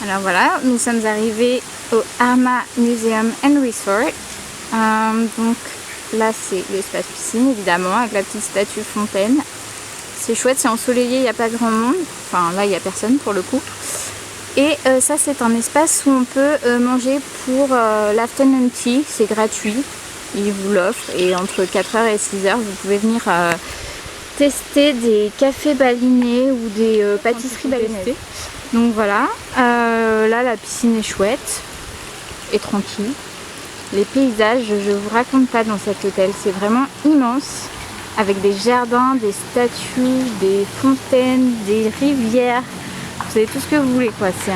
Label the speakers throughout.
Speaker 1: Alors voilà, nous sommes arrivés au Arma Museum and Resort. Donc là c'est l'espace piscine évidemment avec la petite statue fontaine. C'est chouette, c'est ensoleillé, il n'y a pas grand monde. Enfin là il n'y a personne pour le coup. Et ça c'est un espace où on peut manger pour l'afternoon tea, c'est gratuit. Ils vous l'offrent et entre 4h et 6h vous pouvez venir tester des cafés balinais ou des pâtisseries balinaises. Donc voilà, là la piscine est chouette et tranquille. Les paysages, je vous raconte pas dans cet hôtel, c'est vraiment immense. Avec des jardins, des statues, des fontaines, des rivières. Vous avez tout ce que vous voulez quoi, c'est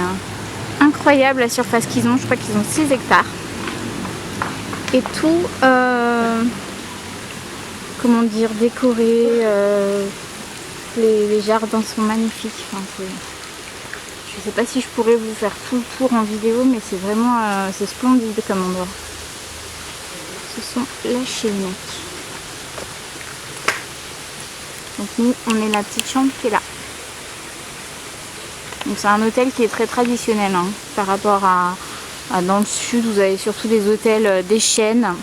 Speaker 1: incroyable la surface qu'ils ont, je crois qu'ils ont 6 hectares. Et tout, comment dire, décoré, les jardins sont magnifiques. Enfin, je sais pas si je pourrais vous faire tout le tour en vidéo, mais c'est vraiment c'est splendide comme endroit. Ce sont la Chélineck. Donc nous, on est la petite chambre qui est là. Donc c'est un hôtel qui est très traditionnel hein, par rapport à dans le sud, vous avez surtout des hôtels des chaînes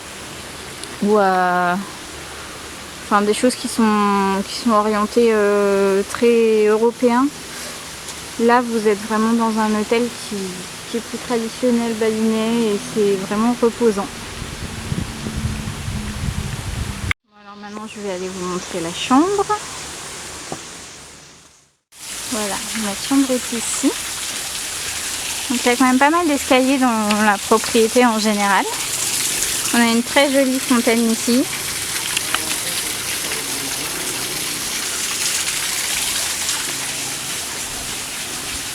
Speaker 1: ou enfin des choses qui sont orientées très européens. Là, vous êtes vraiment dans un hôtel qui est plus traditionnel balinais et c'est vraiment reposant. Bon, alors maintenant, je vais aller vous montrer la chambre. Voilà, la chambre est ici. Donc il y a quand même pas mal d'escaliers dans la propriété en général. On a une très jolie fontaine ici.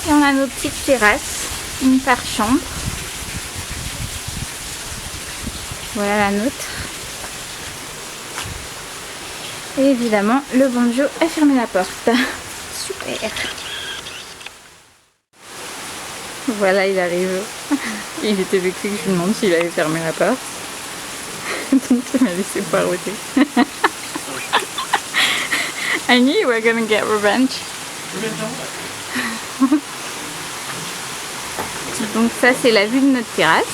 Speaker 1: Et on a nos petites terrasses, une par chambre. Voilà la nôtre. Et évidemment, le banjo a fermé la porte. Super. Voilà, il arrive. Il était vexé que je lui demande s'il avait fermé la porte. Donc il m'a laissé poireauter. I knew you were gonna get revenge. Donc ça c'est la vue de notre terrasse.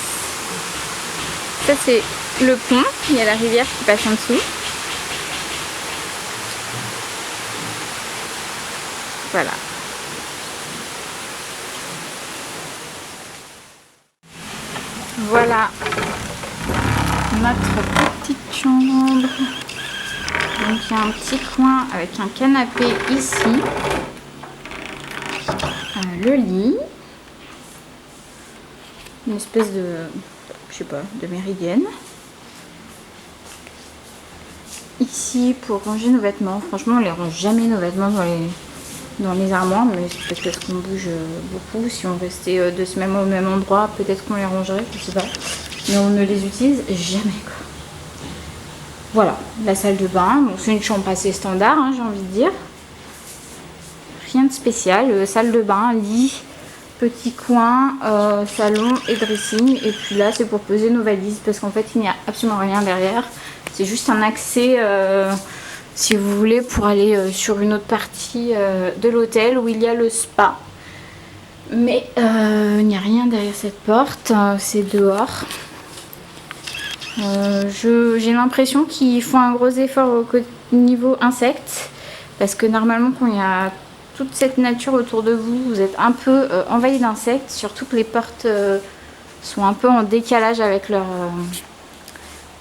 Speaker 1: Ça c'est le pont, il y a la rivière qui passe en dessous. Voilà. Voilà notre petite chambre. Donc il y a un petit coin avec un canapé ici. Le lit. Une espèce de, je sais pas, de méridienne. Ici pour ranger nos vêtements. Franchement on les range jamais nos vêtements dans les armoires, mais c'est peut-être qu'on bouge beaucoup. Si on restait 2 semaines au même endroit, peut-être qu'on les rangerait, je sais pas. Mais on ne les utilise jamais quoi. Voilà, la salle de bain. Bon, c'est une chambre assez standard, hein, j'ai envie de dire. Rien de spécial. Salle de bain, lit, petit coin, salon et dressing. Et puis là, c'est pour poser nos valises parce qu'en fait, il n'y a absolument rien derrière. C'est juste un accès, si vous voulez, pour aller sur une autre partie de l'hôtel où il y a le spa. Mais il n'y a rien derrière cette porte, c'est dehors. J'ai l'impression qu'ils font un gros effort au niveau insectes parce que normalement quand il y a toute cette nature autour de vous, vous êtes un peu envahi d'insectes, surtout que les portes sont un peu en décalage avec leur... vous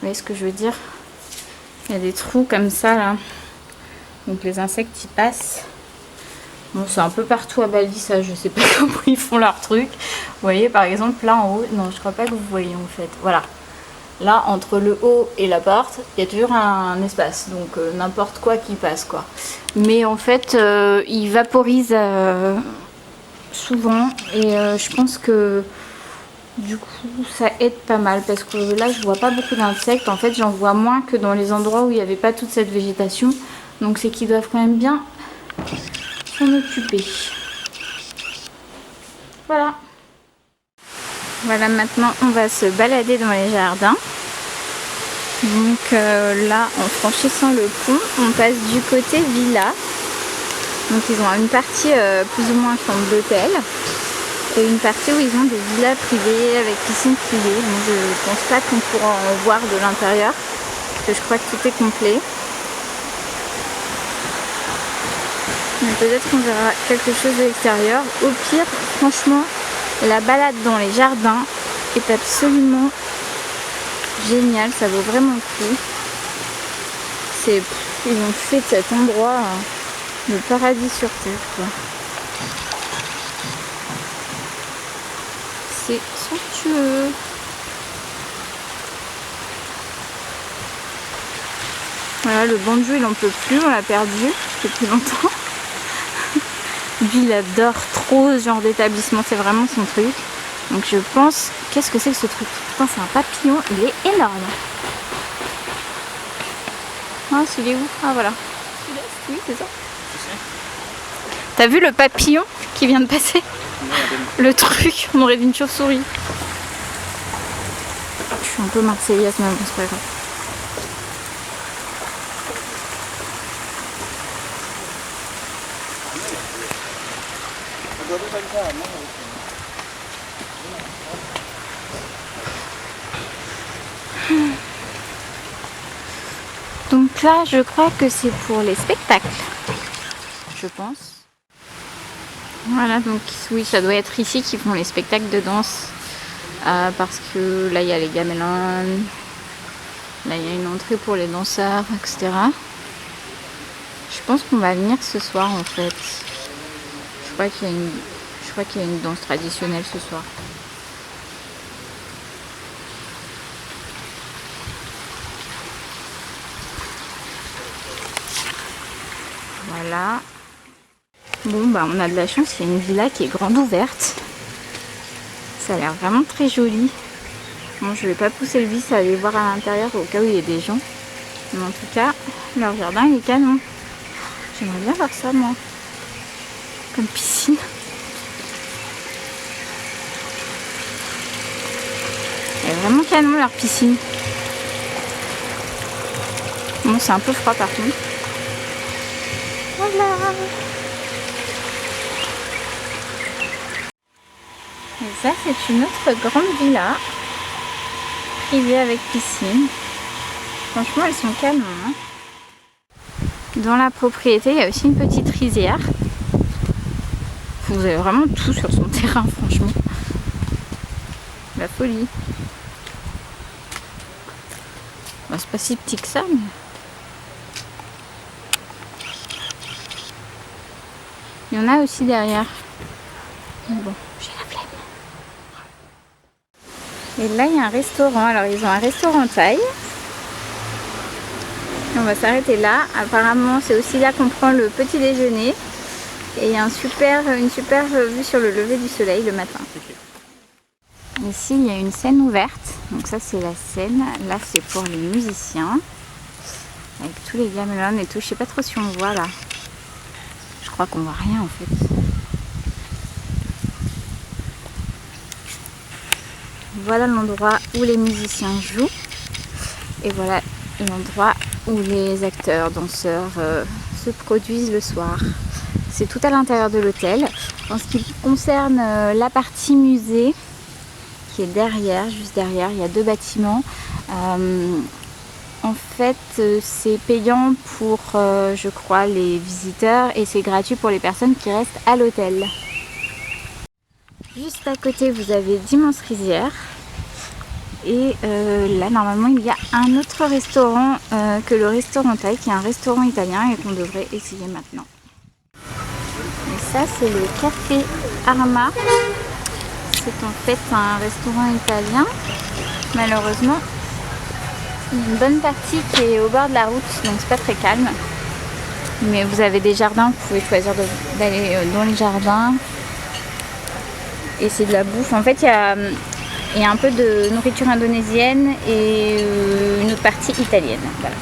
Speaker 1: voyez ce que je veux dire? Il y a des trous comme ça là, donc les insectes y passent. Bon, c'est un peu partout à Bali ça, je sais pas comment ils font leur truc. Vous voyez par exemple là en haut, non je crois pas que vous voyez en fait, voilà. Là, entre le haut et la porte, il y a toujours un espace, donc n'importe quoi qui passe, quoi. Mais en fait, il vaporise souvent, et je pense que du coup, ça aide pas mal, parce que là, je vois pas beaucoup d'insectes. En fait, j'en vois moins que dans les endroits où il n'y avait pas toute cette végétation. Donc, c'est qu'ils doivent quand même bien s'en occuper. Voilà. Voilà, maintenant on va se balader dans les jardins. Donc là, en franchissant le pont, on passe du côté villa. Donc ils ont une partie plus ou moins chambre d'hôtel. et une partie où ils ont des villas privées avec piscine privée. Donc je pense pas qu'on pourra en voir de l'intérieur, parce que je crois que tout est complet. Mais peut-être qu'on verra quelque chose de l'extérieur. Au pire, franchement, la balade dans les jardins est absolument géniale, ça vaut vraiment le coup. Ils ont fait de cet endroit le paradis sur terre, quoi. C'est somptueux. Voilà, le banjo il en peut plus, on l'a perdu depuis longtemps. Lui il adore trop ce genre d'établissement, c'est vraiment son truc. Donc je pense, qu'est-ce que c'est que ce truc? Putain, c'est un papillon, il est énorme. Ah, il est où? Ah voilà. Oui, c'est ça. T'as vu le papillon qui vient de passer? Le truc, on aurait dit une chauve-souris. Je suis un peu marseillaise, mais bon, c'est pas grave. Donc là, je crois que c'est pour les spectacles, je pense. Voilà, donc oui, ça doit être ici qu'ils font les spectacles de danse. Parce que là, il y a les gamelins, là, il y a une entrée pour les danseurs, etc. Je pense qu'on va venir ce soir, en fait. Je crois qu'il y a une danse traditionnelle ce soir. Voilà. Bon, bah on a de la chance, il y a une villa qui est grande ouverte. Ça a l'air vraiment très joli. Bon, je vais pas pousser le vice à aller voir à l'intérieur au cas où il y a des gens. Mais en tout cas, leur jardin il est canon. J'aimerais bien voir ça, moi. Comme piscine. Elle est vraiment canon, leur piscine. Bon, c'est un peu froid par contre. Voilà. Et ça, c'est une autre grande villa. Privée avec piscine. Franchement, elles sont canons. Hein. Dans la propriété, il y a aussi une petite rizière. Vous avez vraiment tout sur son terrain, franchement. La folie. Bah, c'est pas si petit que ça, mais... Il y en a aussi derrière. Mais bon, j'ai la flemme. Et là, il y a un restaurant. Alors, ils ont un restaurant thaï. On va s'arrêter là. Apparemment, c'est aussi là qu'on prend le petit déjeuner. Et il y a une super vue sur le lever du soleil le matin. Ici, il y a une scène ouverte. Donc ça, c'est la scène. Là, c'est pour les musiciens. Avec tous les gamelons et tout. Je sais pas trop si on voit là. Je crois qu'on voit rien en fait. Voilà l'endroit où les musiciens jouent. Et voilà l'endroit où les acteurs, danseurs se produisent le soir. C'est tout à l'intérieur de l'hôtel. En ce qui concerne la partie musée, qui est derrière, juste derrière, il y a 2 bâtiments. En fait, c'est payant pour, je crois, les visiteurs et c'est gratuit pour les personnes qui restent à l'hôtel. Juste à côté, vous avez d'immenses rizières. Et là, normalement, il y a un autre restaurant que le restaurant thaï, qui est un restaurant italien et qu'on devrait essayer maintenant. Et ça, c'est le café Arma. C'est en fait un restaurant italien. Malheureusement, il y a une bonne partie qui est au bord de la route, donc c'est pas très calme. Mais vous avez des jardins, vous pouvez choisir d'aller dans les jardins. Et c'est de la bouffe. En fait, il y a un peu de nourriture indonésienne et une autre partie italienne. Voilà.